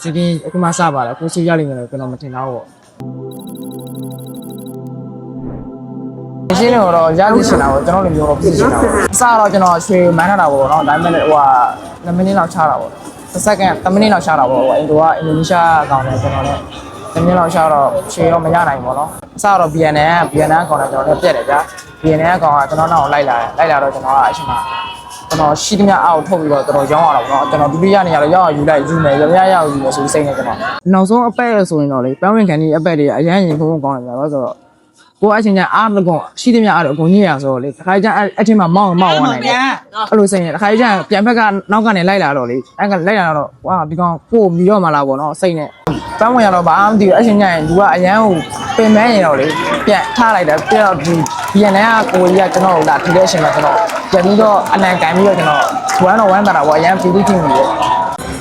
စီကင်းအခုမှစပါလားကိုစီရလိမ့်မယ်လို့ကျွန်တော်မထင်တော့ဘူးရှင်းတော့ရလိရှင်တာပေါ့ကျွန်တော်လည်းမျိုးတော့ဖြစ်နေတာပေါ့အစတော့ကျွန်တော်ရွှေမန်းတာပေါ့နော်ဒါပေမဲ့ဟိုဟာ2မိနစ်လောက်ချတာပေါ့စက္ကန့်3မိနစ်လောက်ချတာပေါ့ဟိုအင်ဒိုကအင်ဒိုနီးရှားကောင်နဲ့ကျွန်တော်လည်း2မိနစ်လောက်ချတော့ရွှေရောမရနိုင်ဘူးပေါ့နော်အစတော့ BNN ကောင်နဲ့ကျွန်တော်လည်းပြက်တယ်ဗျာ BNN ကောင်ကကျွန်တော်နောက်လိုက်လာတော့ကျွန်တော်ကအရှင်မကျွန်တော်ရှိသမျှအောက်ထုတ်ပြီးတော့ကျွန်တော်ရောင်းရတော့ပေါ့နော်ကျွန်တော်ဒုတိယနေရာတော့ရောက်ယူလိုက်ယူမယ်ရရရောက်ယူမယ်ဆိုစိတ်နဲ့ကျွန်တော်နောက်ဆုံးအပက်ဆိုရင်တော့လေပန်းဝင်ခံဒီအပက်တွေအရန်ရင်ဖုံးဖုံးကောင်းတယ်ဗျာဆိုတော့ကိုအချင်းချင်းအားမကောရှိသမျှအားတော့အကုန်ညစ်ရဆိုတော့လေတစ်ခါကျအထင်မှာမောင်းသွားနိုင်တယ်အဲ့လိုစိတ်နဲ့တစ်ခါကျပြန်ဘက်ကနောက်ကနေလိုက်လာတော့လေအဲ့ကလိုက်လာတော့ဝါဒီကောင်ပို့ပြီးတော့မှလာပေါ့နော်စိတ်နဲ့ပန်းဝင်ရတော့ဘာမှမသိဘူးအချင်းချင်းလူကအရန်ကိုပင်မနေတော့လေပြန်ထားလိုက်တယ်ပြီးတော့ဒီ BNN ကကိုကြီးကကျွန်တော်လာထီတဲ့အချိန်မှာကျွန်တော်ပြန်ပြီးတော့အနံကန်ပြီးတော့ကျွန်တော်1 တာပေါ့အရန်ပြည်သူ့ချင်းကြီး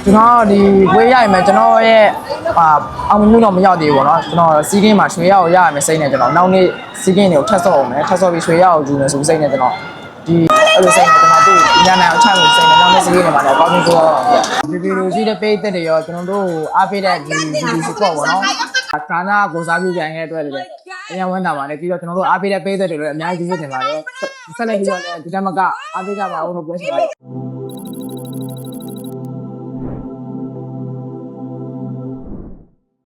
ကျွန်တော်ဒီဝေးရရင်ကျွန်တော်ရဲ့အောင်မြင်မှုတော့မရောက်သေးဘူးပေါ့နော်ကျွန်တော်စီးကင်းမှာရွှေရောက်ရရမယ်စိတ်နဲ့ကျွန်တော်နောက်နေ့စီးကင်းတွေကိုထပ်ဆော့အောင်မယ်ထပ်ဆော့ပြီးရွှေရောက်ယူမယ်ဆိုစိတ်နဲ့ကျွန်တော်ဒီအဲ့လိုစိတ်နဲ့ကျွန်တော်သူ့ညနေအောင်ချမှုစိတ်နဲ့နောက်နေ့စီးကင်းတွေမှာလည်းအကောင်းဆုံးဆိုတော့ဒီဗီဒီယိုရှိတဲ့ page တွေရောကျွန်တော်တို့အားပေးတဲ့ဒီ support ပေါ့နော်ကာနာကိုစားပြုကြရင်အတွက်လည်းအရင်ဝမ်းတာပါလေပြီးတော့ကျွန်တော်တို့အားပေးတဲ့ page တွေလည်းအများကြီးကျေးဇူးတင်ပါတယ်ဆက်လက်ပြီးတော့လည်းဒီတက်မကအားပေးကြပါဦးလို့ပြောချင်ပါတယ်